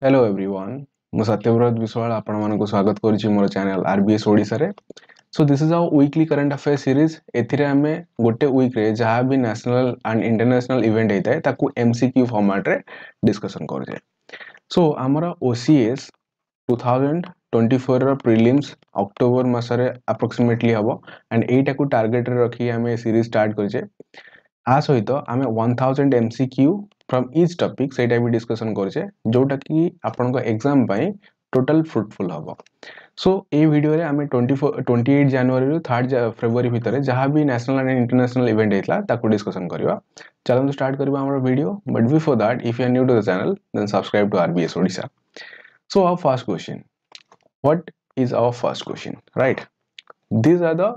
Hello everyone मु सत्यव्रत विश्वाल आपण मानको स्वागत करूची मोर चैनल आरबीएस ओडिसा रे। So this is our weekly current affair series. एथिरे हमें गोटे वीक रे जहां भी नेशनल एंड इंटरनेशनल इवेंट हेता है ताकू एमसीक्यू फॉर्मेट रे डिस्कशन करजे। सो हमरा ओसीएस 2024 रो प्रीलिम्स अक्टोबर मासरे अप्रोक्सीमेटली हबो एंड एटा को टारगेट रे रखी हमें सीरीज स्टार्ट करजे। आ सहित आम 1000 एमसीक्यू फ्रॉम ईच टॉपिक सेटा भी डिस्कशन करछे जोटा कि आपनको एग्जाम पई टोटल फ्रूटफुल हबो। सो ए वीडियो रे आमे 28 जनवरी रु 3 फरवरी भितर जहां भी नेशनल एंड इंटरनेशनल इवेंट हेतला ताको डिस्कशन करबा। चलो स्टार्ट करबा हमर video, but before that if you are new to the channel then subscribe to RBS Odisha. So our first question, what is our first question, right? These are the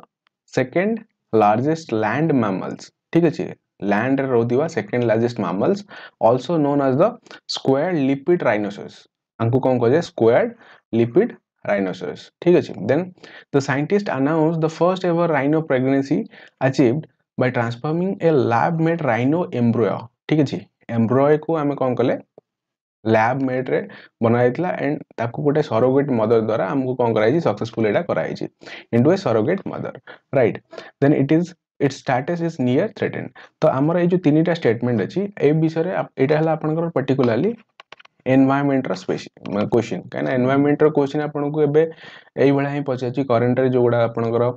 second largest land mammals, ठीक अछि? Land रे रहउदिवा second largest mammals also known as the squared lipped rhinoceros. अंकु कोन कहे squared lipped rhinoceros, ठीक अछि? Then the scientist announce the first ever rhino pregnancy achieved by transforming a lab made rhino embryo, ठीक अछि? Embryo को हमें कोन कले लैब मेड रे बनाइतला एंड ताकू गोटे सरोगेट मदर द्वारा हमको कोन कराई सक्सेसफुल एटा कराई into a surrogate mother, right? Then its status is near threatened. तो हमर ए जो तीनटा स्टेटमेंट अछि ए विषय रे एटा हला आपनकर पर्टिकुलरली एनवायरनमेंट रो स्पेशल क्वेश्चन, काना एनवायरनमेंट रो क्वेश्चन आपनको एबे एई भला ही पचाची करंट रे जो गुडा आपनकर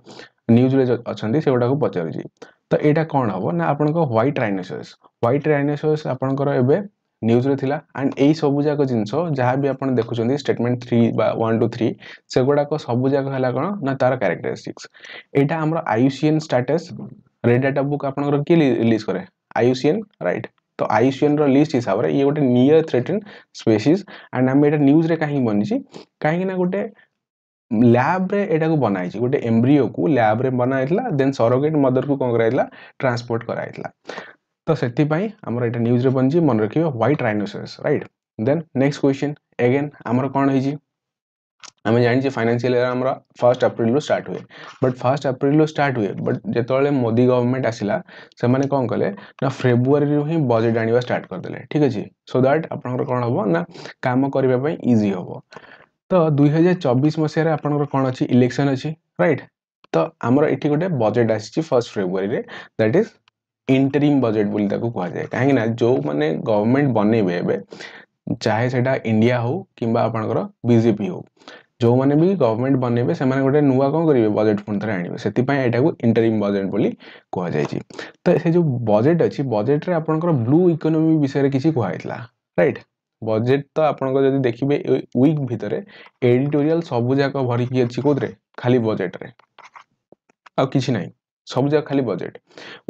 न्यूज रे अछंती से गुडा को पचारजी। तो एटा कोन हबो ना आपनको व्हाइट राइनोसरस आपनकर एबे न्यूज रे थिला एंड एई सबु जाक जिंसो जहां भी आपण देखुचंदी स्टेटमेंट 3 बा 1 टू 3 से गुडा को सबु जाक हला कोन ना तार कैरेक्टरिस्टिक्स। एटा हमर IUCN status red data book आपनकर के रिलीज करे आईयूसीएन, राइट? तो आईयूसीएन रो लिस्ट हिसाब रे ये गोटे नियर थ्रेटेन्ड स्पीशीज एंड हम एटा न्यूज रे काहे बनिची काहे ना गोटे लैब रे एटा को बनाइची गोटे एम्ब्रियो को लैब रे बनाइतला देन सरोगेट मदर को कोन कराइतला ट्रांसपोर्ट कराइतला। तो सेति पई हमर एटा न्यूज रे बनची मन रखियो white rhinoceros, right? Then next question again हमर कोन होईची हमें जानि छी फाइनेंशियल ईयर हमरा 1 अप्रैल रो स्टार्ट हुए, बट 1 अप्रैल रो स्टार्ट हुए बट जेतोले मोदी गवर्नमेंट आसिला से माने कोन कले ना फेब्रुअरी रो ही बजट आनिबा स्टार्ट कर देले, ठीक अछि? सो दैट आपनकर कोन हबो ना काम करिबा पई इजी हबो। तो 2024 मसिया रे आपनकर कोन अछि इलेक्शन अछि, राइट? तो हमर एठी गोटे बजट आछि 1 फरवरी रे, दैट इज इंटरिम बजट बोली ताको कहा जाय। काहे ना जो माने गवर्नमेंट बनेबे एबे चाहे सेटा इंडिया हो किंबा आपनकर बीजेपी हो, जो माने भी गवर्नमेंट बनेबे से माने गोटे नुवा कोन करिवे बजट फंड थरे आनिबे, सेति पय एटा को इंटरिम बजट बोली कहा जाय छी। तो से जो बजट अछि बजट रे आपनकर ब्लू इकोनॉमी विषय रे किछि कहा हितला, राइट? बजट तो आपनकर जदी देखिबे वीक भितरे एडिटोरियल सब जाक भरी कि अछि कोदरे खाली बजट रे आ किछि नै, सब जाक खाली budget.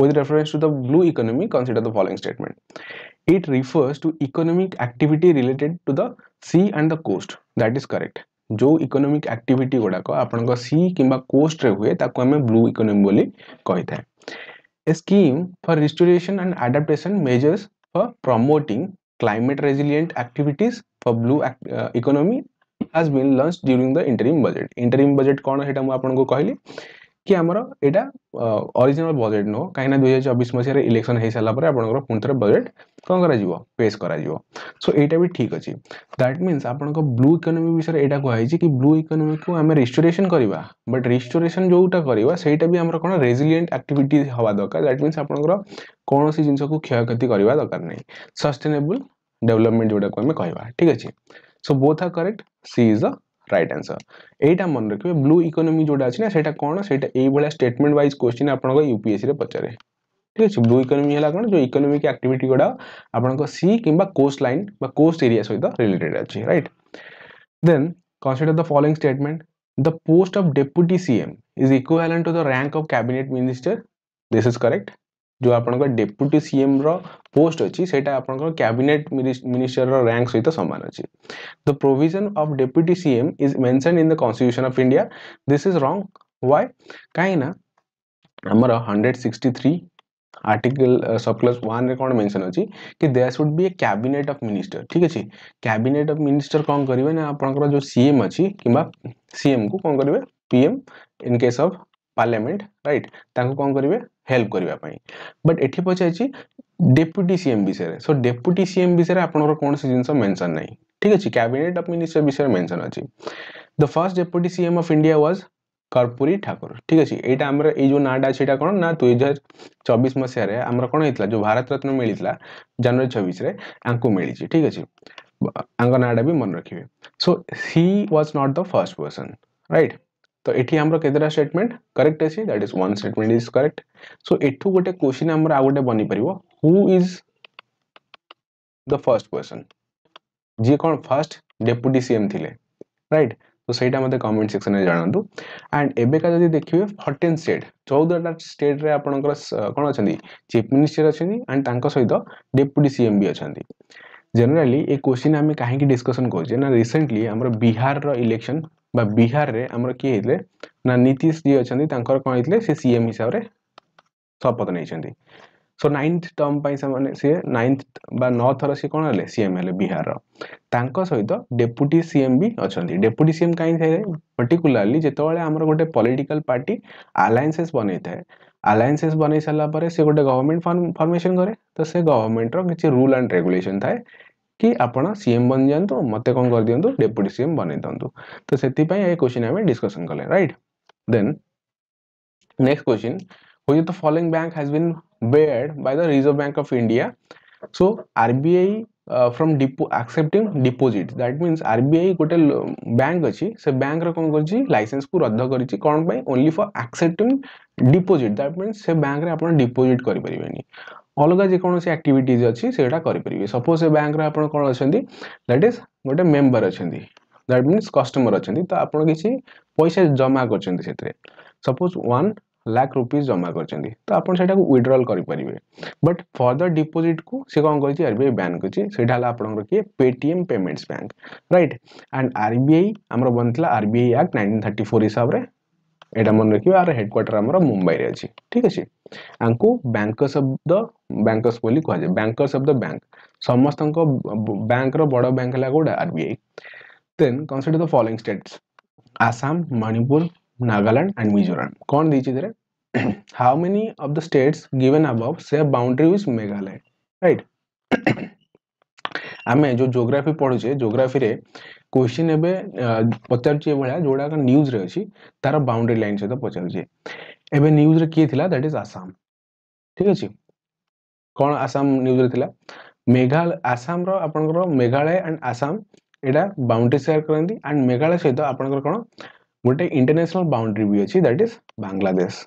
With reference to the blue economy, consider the following statement. It refers to economic activity related to the sea and the coast. That is correct. जो इकोनॉमिक एक्टिविटी गुडा को आपन को सी किंबा कोस्ट रे हुए ताको हमें ब्लू इकोनॉमी बोली कहि थाए। A scheme for restoration and adaptation measures for promoting climate resilient activities for blue economy has been launched during the interim budget. Interim budget कोन हेटा मु आपन को कहली कि हमर एटा ओरिजिनल बजट नो काइना 2024 मसिया रे इलेक्शन हे साला परे आपनकर पुनथरे बजट कोन करा जीवो पेश करा जीवो। सो एटा भी ठीक अछि। दैट मींस आपनकर ब्लू इकोनॉमी विषय एटा कहै छी कि ब्लू इकोनॉमी को हमें रिस्टोरेशन करबा, बट रिस्टोरेशन जोटा करबा सेटा भी हमर कोन रेजिलिएंट एक्टिविटी हवा दरकार। दैट मींस आपनकर कोनोसी जिंस को क्षय क्षति करबा दरकार नै, सस्टेनेबल डेवलपमेंट जोटा को हमें कहबा, ठीक अछि? So both are correct, C is the right answer. एटा मन रखिबे ब्लू इकोनॉमी जोटा अछि ना सेटा कोन सेटा एई भला स्टेटमेंट वाइज क्वेश्चन आपनको यूपीएससी रे पचारे, ठीक अछि? ब्लू इकोनॉमी हला कोन जो इकोनॉमिक एक्टिविटी गोडा आपनको सी किंबा कोस्ट लाइन बा कोस्ट एरिया सहित रिलेटेड अछि, right? Then consider the following statement. The post of deputy CM is equivalent to the rank of cabinet minister. This is correct. जो आपनका deputy CM रो post अछि सेटा आपनका cabinet minister रो rank सहित समान अछि। The provision of deputy CM is mentioned in the Constitution of India. This is wrong. Why? काहेना हमर 163 article सब class 1 रे कोन mention अछि कि there should be a cabinet of minister, ठीक अछि? कैबिनेट ऑफ मिनिस्टर कोन करिवे ना आपनकर जो सीएम अछि किबा सीएम को कोन करिवे PM in case of parliament, right? ताको कोन करिवे हेल्प करिवा पई। बट एठी पछे अछि डेप्यूटी सीएम विषय रे। सो डेप्यूटी सीएम विषय रे आपनकर कोन से जिंस मेंशन नै, ठीक अछि कैबिनेट ऑफ मिनिस्टर विषय मेंशन अछि the first deputy CM of India was Karpoori Thakur ठीक अछि एटा हमर ए जो नाडा छिटा कोन ना 2024 मसिया रे हमर कोन हेतला जो भारत रत्न मिलितला जनवरी 26 रे आंकु मिली छी ठीक अछि आंग नाडा भी मन रखिबे so he was not the first person right तो एठी हमर केदरा स्टेटमेंट करेक्ट अछि that is one statement is correct so एठू गोटे क्वेश्चन हमर आ गोटे बनि परिबो who is the first person जी कौन फर्स्ट डेप्यूटी सीएम थिले राइट तो सेटा मते कमेंट सेक्शन में जानंतु एंड एबे का जदी देखिबे 14 स्टेट 14 स्टेट रे आपनकर कोन अछंदी चीफ मिनिस्टर अछंदी एंड तांको सहित डेप्यूटी सीएम भी अछंदी जनरली ए क्वेश्चन हमें काहे की डिस्कशन करजे ना रिसेंटली हमर बिहार रो इलेक्शन बा बिहार रे हमर की हेतले ना नीतीश जी अछंदी तांकर कोन हेतले से सीएम हिसाब रे शपथ नै छंदी सो 9th टर्म पाई समान से 9th बा 9 थर से कोन हले सीएम हले बिहार रो तांको सहित डेप्यूटी सीएम भी अछंदी डेप्यूटी सीएम काई थे पर्टिकुलरली जेतोळे हमर गोटे पॉलिटिकल पार्टी अलायंसेस बनै थाए अलायंसेस बनै सला परे से गोटे गवर्नमेंट फॉर्मेशन करे तो से गवर्नमेंट रो किछि रूल एंड रेगुलेशन थाए कि आपण सीएम बन जानतो मते कोन कर दियंतो डेप्यूटी सीएम बनै दंतो तो सेति पई ए क्वेश्चन हमें डिस्कशन करले right then next question which of the following bank has been baired by the Reserve Bank of India so RBI from accepting deposit that means RBI गोटे बैंक अछि से बैंक रे कोन करछि लाइसेंस को रद्द करछि कोन पई only for accepting deposit that means से बैंक रे आपण डिपॉजिट करि परिबेनी अलगा जे कोनोसी एक्टिविटीज अछि सेटा करि परिबे सपोज से बैंक रे आपण कोन अछंदी दैट इज गोटे मेंबर अछंदी दैट मींस कस्टमर अछंदी तो आपण किछि पैसा जमा करछंदी सेतरे सपोज 1 लाख रुपीस जमा करछंदी तो आपण सेटा को विथड्रॉल करि परिबे बट फर्दर डिपॉजिट को से कोन करछि आरबीआई बैन करछि सेटा हला आपण के Paytm payments bank right and RBI हमर बनतला आरबीआई एक्ट 1934 हिसाब रे एटा मन रखियो आर हेडक्वार्टर हमर मुंबई रे अछि ठीक अछि आंको बैंकर्स ऑफ द बैंकर्स बोली कह जाय बैंकर्स ऑफ द बैंक समस्त को बैंक रो बड़ बैंक ला गोडा RBI then consider the following states Assam Manipur Nagaland and Mizoram कौन दीची दरे how many of the states given above share boundary with Meghalaya right आमे जो ज्योग्राफी पढुचे ज्योग्राफी रे क्वेश्चन एबे पचारचे भला जोडा का न्यूज रे अछि तार बाउंड्री लाइन से तो पचारचे एबे न्यूज रे की थिला दैट इज आसाम ठीक अछि कोन आसाम न्यूज रे थिला मेघालय आसाम रो आपनकर मेघालय एंड आसाम एडा बाउंड्री शेयर करंदी एंड मेघालय सहित आपनकर कोन गोटे इंटरनेशनल बाउंड्री भी अछि दैट इज बांग्लादेश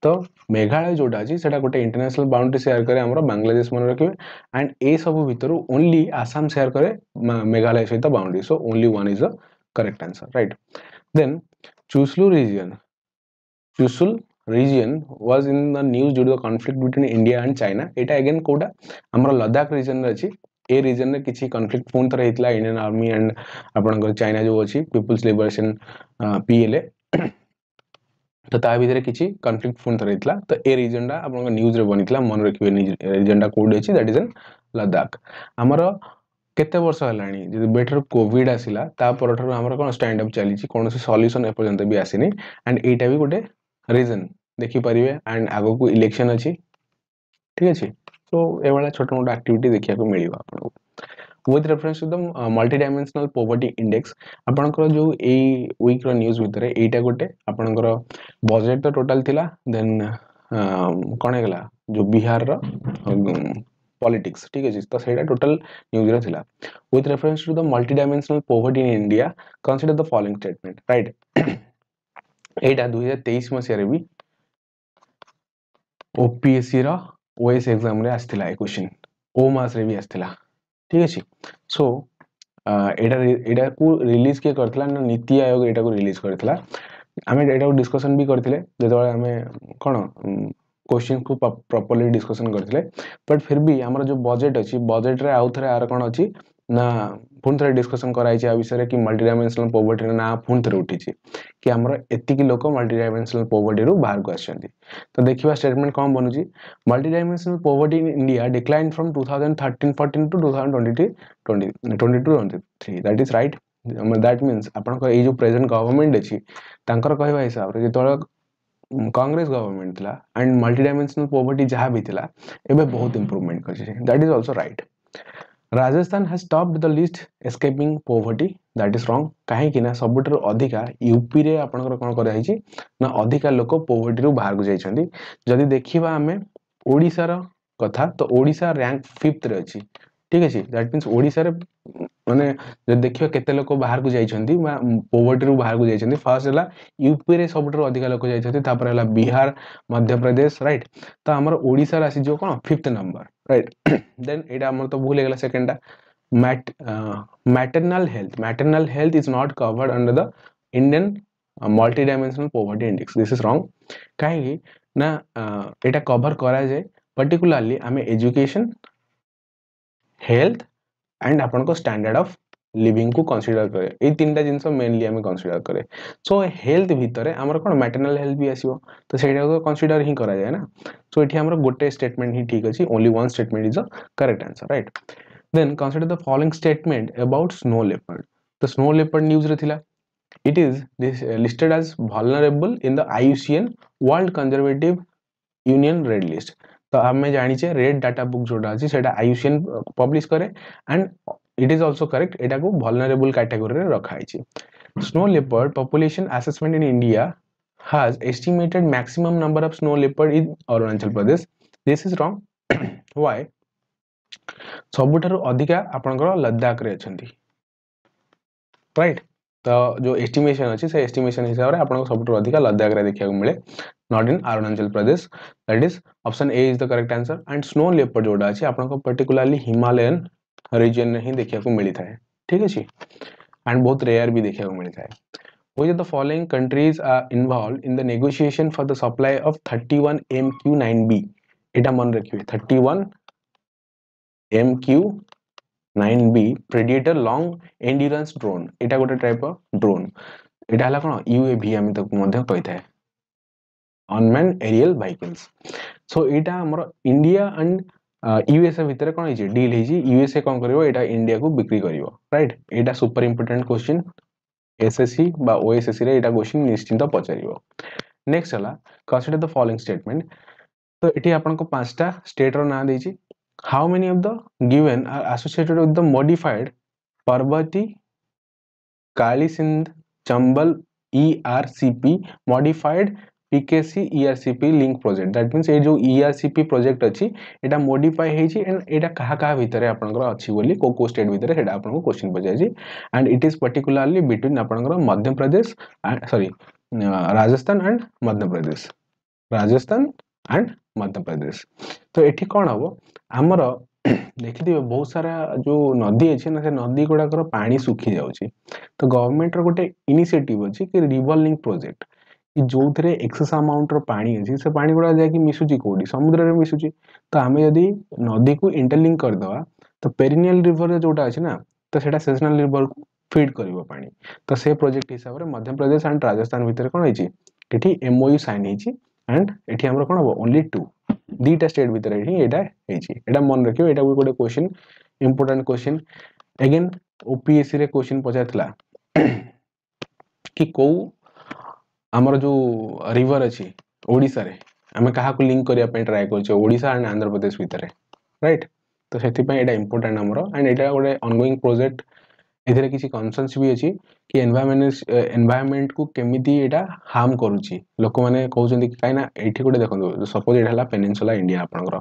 तो मेघालय जोटा अछि सेटा गोटे इंटरनेशनल बाउंड्री शेयर करे हमर बांग्लादेश मन रखिबे एंड ए सब भीतर ओनली आसाम शेयर करे मेघालय सहित boundary so only one is the correct answer right then Chushul region was in the news due to the conflict between India and China Etah again कोडा हमर Ladakh reason रे अछि ए रीजन रे किछि कॉन्फ्लिक्ट फोन तर हेतला Indian army and आपनकर China जो अछि पीपल्स लिबरेशन पीएलए तो ता भीतर किछि कॉन्फ्लिक्ट फोन तर हेतला तो ए रीजन रा आपनकर न्यूज रे बनितला मन रखिबे रीजन रा कोड अछि दैट इज इन लद्दाख हमर केते वर्ष हलानी जे बेटर कोविड आसिला ता परठर हमर कोन स्टैंड अप चली छि कोनोसी सॉल्यूशन ए पर्यंत भी आसीनी एंड एटा भी गोटे रीजन देखि परिबे एंड आगो को इलेक्शन अछि ठीक अछि तो ए वाला छोटा मोटा एक्टिविटी देखिया को मिलिबा आपन with reference to the multi-dimensional poverty index आपनकर जो ए वीक रो न्यूज़ भितरे एटा गोटे आपनकर बजट तो टोटल थिला देन कोन हेगला जो बिहार रो पॉलिटिक्स ठीक है तो सेटा टोटल न्यूज़ रो थिला with reference to the multi-dimensional poverty in India consider the following statement right एटा 2023 मसिया रे भी ओपीएससी रो ओएस एग्जाम रे आस्थिला ए क्वेश्चन ओ मास रे भी आस्थिला ठीक अछि सो एटा को रिलीज के करथला न नीति आयोग एटा को रिलीज करथला हमें एटा को डिस्कशन भी करथिले जेतोळे हमें कोन क्वेश्चन को प्रॉपर्ली डिस्कशन करथिले बट फिर भी हमर जो बजट अछि बजट रे आउथरे आर कोन अछि ना पुन थरे डिस्कशन कराई छै आ विषय कि मल्टी डायमेंशनल पॉवर्टी ना पुन थरे उठी छै कि हमर एति कि लोक मल्टी डायमेंशनल पॉवर्टी रो बाहर को आछंती तो देखिबा स्टेटमेंट कोन बनुची multi dimensional poverty in India decline from 2013-14 to 2022-23 that is right that means आपन को ए जो प्रेजेंट गवर्नमेंट अछि तांकर कहबा हिसाब रे जेतोळे कांग्रेस गवर्नमेंट थिला एंड मल्टी डायमेंशनल पॉवर्टी जहां भी थिला एबे बहुत इंप्रूवमेंट करछि that is also right Rajasthan has topped the list escaping poverty. That is wrong. कहीं ना सबुठारु अधिका यूपी रे आपनकर कोन करा हिची ना अधिका लोक पोवर्टी रु बाहर को जाइछंदी जदि देखिबा हमें ओडिसा रो कथा तो ओडिसा रैंक 5th रे अछि ठीक अछि दैट मींस ओडिसा रे माने जदि देखिबा केते लोक बाहर को जाइछंदी पोवर्टी रु बाहर को जाइछंदी फर्स्ट हला यूपी रे सबुठारु अधिका लोक जाइछंदी तापर हला बिहार मध्य प्रदेश राइट तो हमर ओडिसा राशि जो कोन 5th नंबर राइट देन एटा हमर तो भूल गेला second maternal health is not covered under the Indian multidimensional poverty index. This is wrong. कहीं ना एटा कवर करा जाए particularly हमें education, health and अपन को standard of living को consider करे ये तीनटा जिंस मेनली हमें consider करे so health भितरे हमर कोन maternal health भी आसीबो तो सेटा को consider ही करा जाए ना so एठी हमर गोटे statement ही ठीक अछि only one statement is the correct answer right. Then consider the following statement about snow leopard. The snow leopard news रे थिला. It is listed as vulnerable in the IUCN World Conservative Union Red List. तो हमें जानी चाहिए red data book जोड़ा अछि सेटा IUCN publish करे and it is also correct एटा को vulnerable category रे रखा अछि. Snow leopard population assessment in India has estimated maximum number of snow leopard in Arunachal Pradesh. This is wrong. Why? सबुठारु अधिका आपनकर लद्दाख रे अछंती राइट तो जो एस्टिमेशन अछि से एस्टिमेशन हिसाब रे आपनको सबुठारु अधिका लद्दाख रे देखिया को मिले not in Arunachal Pradesh that is option A is the correct answer and snow leopard जोडा अछि आपनको पर्टिकुलरली हिमालयन रीजन में ही देखिया को मिली थाए ठीक अछि एंड बहुत रेयर भी देखिया को मिली थाए which of the following countries are involved in the negotiation for the supply of 31 MQ9B एटा मन रखिए 31 MQ9B Predator long endurance drone एटा गोटे टाइप ऑफ ड्रोन एटा हला कोन UAV हम तक मध्य कहि थाए अनमैन्ड एरियल व्हीकल्स सो एटा हमर इंडिया एंड यूएसए भितर कोन हिची डील हिची यूएसए कोन करिवो एटा इंडिया को बिक्री करिवो राइट एटा सुपर इंपोर्टेंट क्वेश्चन एसएससी बा ओएसएससी रे एटा क्वेश्चन निश्चित पचारिवो नेक्स्ट हला कंसीडर द फॉलोइंग स्टेटमेंट तो एटी आपन को पांचटा स्टेट रो नाम देछि how many of the given are associated with the modified Parvati Kalisindh Chambal ERCP modified PKC ERCP link project that means ये जो ERCP project अछि एटा modify हेछि एंड एटा कहा कहा भितरे आपनकर अछि बोली को स्टेट भितरे हेडा आपनको क्वेश्चन पजाछि and it is particularly between आपनकर Madhya Pradesh sorry Rajasthan and Madhya Pradesh Rajasthan and Madhya Pradesh तो एठी कोन हबो हमर देखिथिबे बहुत सारा जो नदी अछि ना से नदी गुडाकर पानी सुखी जाउछि तो गवर्नमेंट रो गोटे इनिशिएटिव अछि कि रिवर लिंक प्रोजेक्ट कि जोथरे एक्सेस अमाउंट रो पानी अछि से पानी गुडा जाय कि मिसुची कोडी समुद्र रे मिसुची तो हमें यदि नदी को इंटरलिंक कर दवा तो पेरिनियल रिवर जोटा अछि ना तो सेटा सेजनल रिवर को फीड करिवो पानी तो से प्रोजेक्ट हिसाब रे मध्य प्रदेश एंड राजस्थान भितर कोन हिची एठी एमओयू साइन हिची एंड एठी हमर कोन हो ओनली 2 दीटा स्टेट भितर एठी एटा हेची एटा मन रखियो एटा गोटे question important question again OPSC रे क्वेश्चन पचाथला कि को हमर जो रिवर अछि ओडिसा रे हमें कहा को लिंक करिया पे ट्राई करछे ओडिसा एंड आंध्र प्रदेश भितर राइट तो सेति पे एटा इंपोर्टेंट हमर एंड एटा गोटे ऑनगोइंग प्रोजेक्ट एथिरे किसी कन्सर्न्स भी अछि कि एनवायरनमेंट को केमिति एटा हार्म करूची लोक माने कहउछन कि काइना एठी गोटे देखंदो सपोज एटा हला पेनिनसुला इंडिया आपनकर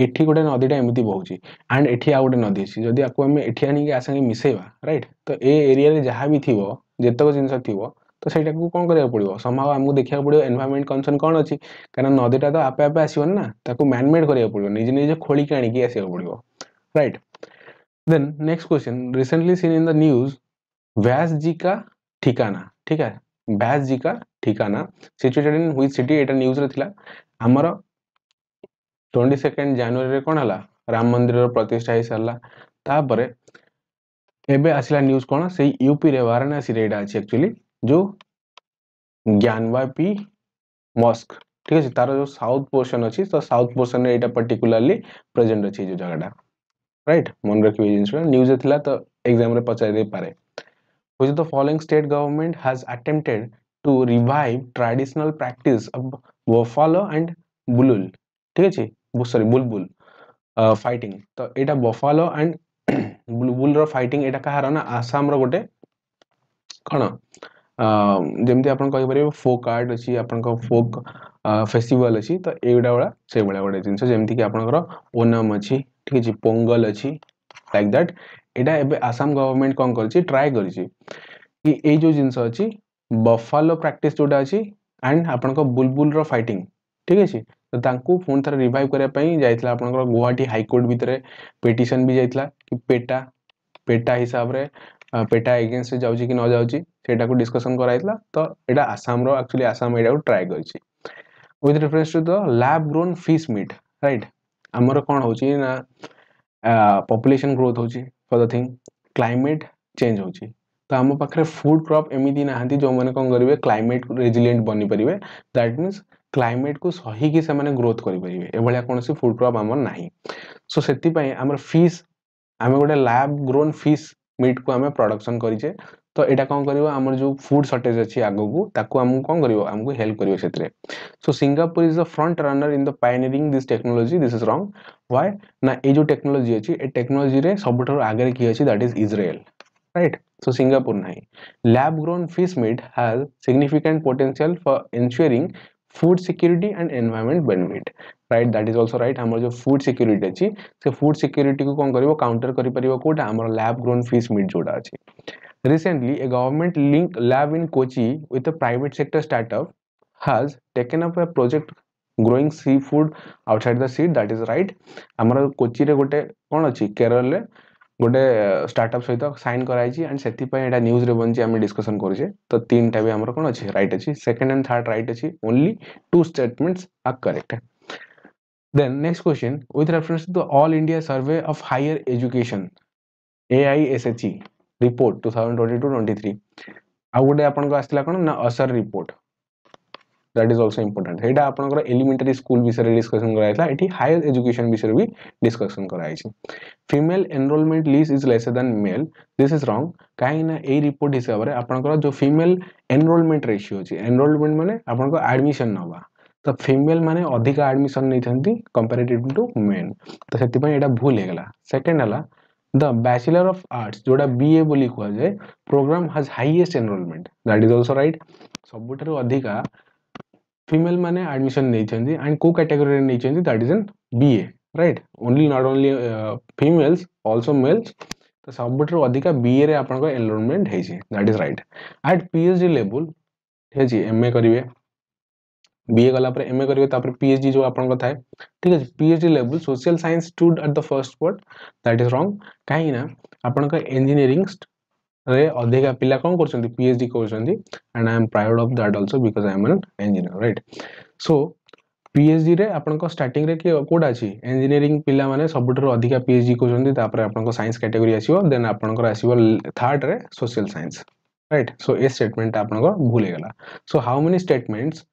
एठी गोटे नदीटा एमिति बहुची एंड एठी आ गोटे नदी अछि जदि आपको हम एठी आनी के आसंगे मिसेबा राइट तो ए एरिया रे जहां भी थिवो जेतक जिंस थिवो तो सेटा को कोन करिया पड़िवो समाव हमहु देखिया पड़िवो एनवायरनमेंट कंसर्न कोन अछि कारण नदीटा तो आपे आपे आसीवन ना ताको मैन मेड करिया पड़िवो निजे निजे खोली के आनी के आसीया पड़िवो right then next question recently seen in the news Vyas ji का ठिकाना ठीक है व्यास जी का ठिकाना सिचुएटेड इन व्हिच सिटी एटा न्यूज रे थिला हमर 22 जनवरी रे कोन हला राम मंदिर रो प्रतिष्ठा हे सरला तापरे एबे आसिला न्यूज कोन से यूपी रे वाराणसी रे एटा अछि एक्चुअली जो ज्ञानवापी मॉस्क ठीक है तार जो साउथ पोर्शन अछि तो साउथ पोर्शन रे एटा पर्टिकुलरली प्रेजेंट अछि जो जगहटा राइट मन रखियो जिंस न्यूज थिला तो एग्जाम रे पचाइ दे पारे which of the following state government has attempted to revive traditional practice of buffalo and bulul ठीक अछि सॉरी बुलबुल फाइटिंग तो एटा buffalo and Bulbul row fighting एटा कहार ना आसाम रो गोटे कौन जमती आप फोक आर्ट अच्छी आप फोक फेस्टिवल अच्छी तो युवा वाला से भाया गोटे जिन जमीक आपंकर ओनम अच्छी ठीक अच्छे पोंगल अच्छी लाइक दैट यहाँ एवं आसाम गवर्नमेंट कौन कर ट्राए कर जो जिनस अच्छी बफालो प्रैक्टिस जोटा अच्छी एंड आपण बुलबुल रो फाइटिंग ठीक अच्छे तो तांको पुणी थे रिवाइव करने जाइए आपंकर गुवाहाटी हाईकोर्ट भितर पिटिशन भी जाइए कि पेटा हिसाब रे पेटा एगेंस्ट जाउची कि न जाउची सेटा को डिस्कशन कराइतला तो एटा आसाम रो एक्चुअली आसाम एटा को ट्राई करछि with reference to the lab grown fish meat right हमर कोन होची ना पॉपुलेशन ग्रोथ होची for the thing climate change होची तो आम पाखे फूड क्रॉप एमती ना जो मैंने कौन करेंगे क्लाइमेट रेजिलिएंट बनी पारे दैट मीन्स क्लाइमेट को सही से ग्रोथ करेंगे एभलिया कौन फूड क्रॉप आमर ना सो से आम फिश आम गोटे लैब ग्रोन फिश मीट को आम प्रोडक्शन करें तो यहाँ कौन कर आमर जो फूड सर्टेज अच्छी आगू ताकू आमको कौन कर आमको हेल्प करेंगे so Singapore is the front runner in the pioneering this technology this is wrong why ना ये जो टेक्नोलॉजी अच्छी ए टेक्नोलॉजी रे सबुठार आगे किए अच्छी that is Israel right so Singapore nahi lab grown fish meat has significant potential for ensuring food security and environment benefit right that is also right हमर जो food security अछि से food security को कोन करिवो counter करि परिवो कोटा हमर lab grown fish meat जोडा अछि recently a government linked lab in Kochi with a private sector startup has taken up a project growing seafood outside the sea that is right हमर कोची रे गोटे कोन अछि केरल रे गोटे स्टार्टअप सहित साइन कराई एंड से न्यूज रे बनची आम डिस्कसन करें तो तीन टा भी आमर कौन अच्छी राइट अच्छी सेकंड एंड थर्ड राइट अच्छी only two statements are correct then next question with reference to all India survey of higher education AISHE report 2022-23 आउ गोटे आपन आसला कौन ना ASER report that is also important है आपंकर एलिमेंटरी स्कूल विषय डिस्कसन कराइला एटी हायर एजुकेशन विषय भी डिस्कसन कराई female enrolment list is lesser than male this is wrong कहीं ना ए रिपोर्ट हिसाब से आपंकर जो फीमेल एनरोलमेंट रेशियो अच्छी एनरोलमेंट माने आपंकर एडमिशन नवा तो फीमेल माने अधिक एडमिशन नहीं कंपैरेटिव टू मेन तो से भूल होगा सेकेंड है द बैचलर ऑफ आर्ट्स जोड़ा BA बोली कह जाए program has highest enrolment that is also right सबुठारु अधिका फीमेल माने एडमिशन नहीं एंड को कैटेगरी नहीं that is an BA right only not only females also males तो सबुठारु अधिका BA रे आपन एनरोलमेंट है that is right at PhD level ठीक है MA करिवे BA गला पर MA करिवे तापर PhD जो आपन थाए ठीक है PhD level social science stood at the first spot that is wrong काहे ना आपन इंजीनियरिंग रे अधिका पिला कौन कर PhD कर and I am proud of that also because I am an engineer right so PhD रे आपन स्टार्टिंग रे कोडा अछि इंजीनियरिंग पिला माने सबुठारु अधिका PhD करछन्ती तापर आपन साइंस कैटेगरी आसीबो देन आपन आसीबो थर्ड रे सोशल साइंस राइट सो ए स्टेटमेंट आपन भूल गेला so how many statements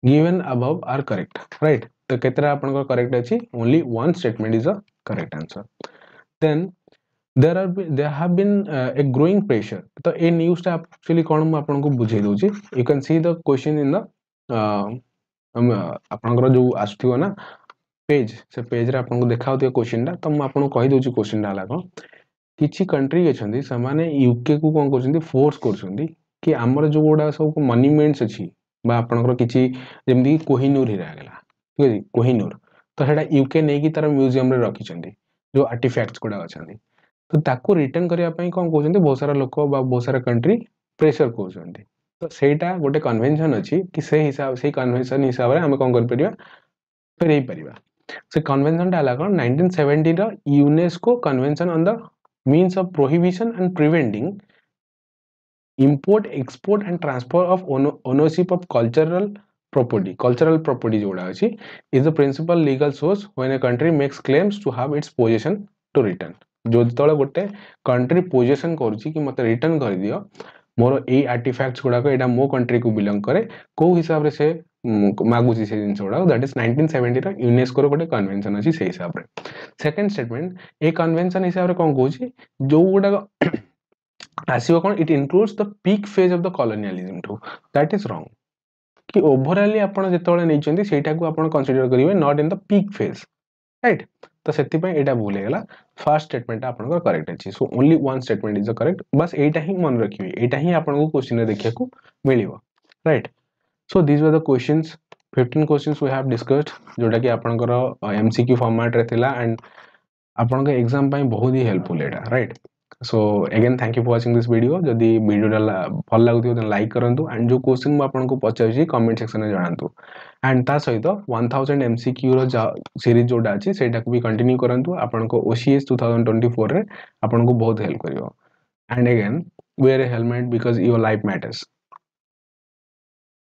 given above are correct right तो केतरा आपन करेक्ट अछि only one statement is a correct answer then there have been a growing pressure तो ए न्यूज़ टा एक्चुअली कोन म आपन को बुझे दोची you can see the question in the आपनकर जो आसथियो ना पेज से पेज रे आपन को देखाउ दियो क्वेश्चन टा तो म आपन को कहि दोची क्वेश्चन टा लागो किछि कंट्री अछंती समाने यूके को कोन करछंती फोर्स करछंती कि हमर जो गोडा सब मॉन्यूमेंट्स अछि बा आपनकर किछि जेमदी कोहिनूर हिरा गेला ठीक है कोहिनूर तो हेडा यूके नै कि तार म्यूजियम रे रखिछंती जो आर्टिफैक्ट्स कोडा अछंती तो ताको रिटर्न करिया पई कोन कहउछंती बहुत सारा लोक बा बहुत सारा कंट्री प्रेशर कहउछंती तो सेटा गोटे कन्वेंशन अछि कि से हिसाब से कन्वेंशन हिसाब रे हम कोन कर परिबा फेरई परिबा से कन्वेंशन टा लागो 1970 रो UNESCO convention on the means of prohibition and preventing import export and transfer of ownership of cultural property जोड़ा अछि is the principal legal source when a country makes claims to have its possession to return जो तळे गोटे country position करछि कि मते return कर दियो मोर ए आर्टिफैक्ट्स गुडा को एटा मो कंट्री को बिलोंग करे को हिसाब रे से मागुछि से जिंस गुडा दैट इज 1970 रो यूनेस्को रो गोटे कन्वेंशन अछि से हिसाब रे सेकंड स्टेटमेंट ए कन्वेंशन हिसाब रे कोन कहउछि जो गुडा आसीबो कोन it includes the peak phase of the colonialism to that is wrong कि ओवरऑली आपण जेतळे नै चंदी सेटा को आपण कंसीडर करिवे not in the peak phase right तो सेति पय एटा भूल हेगला फर्स्ट स्टेटमेंट आपनकर करेक्ट अछि सो only one statement is the correct बस एटा ही मन रखिबे एटा ही आपनको क्वेश्चन रे देखिया को मिलिबो right so this were the questions 15 questions we have discussed जोटा कि आपनकर एमसीक्यू फॉर्मेट रे थिला एंड आपनकर एग्जाम पय बहुत ही helpful Etah right so again thank you for watching this video जदी वीडियो भल लागुथियो त लाइक करंतु एंड जो क्वेश्चन म आपनको पचाउची कमेंट सेक्शन में जणांतु एंड ता सहित 1000 एमसीक्यू रो सीरीज जोटा अछि सेटा को भी कंटिन्यू करंतु आपनको ओसीएस 2024 रे आपनको बहुत हेल्प करियो and again wear a helmet because your life matters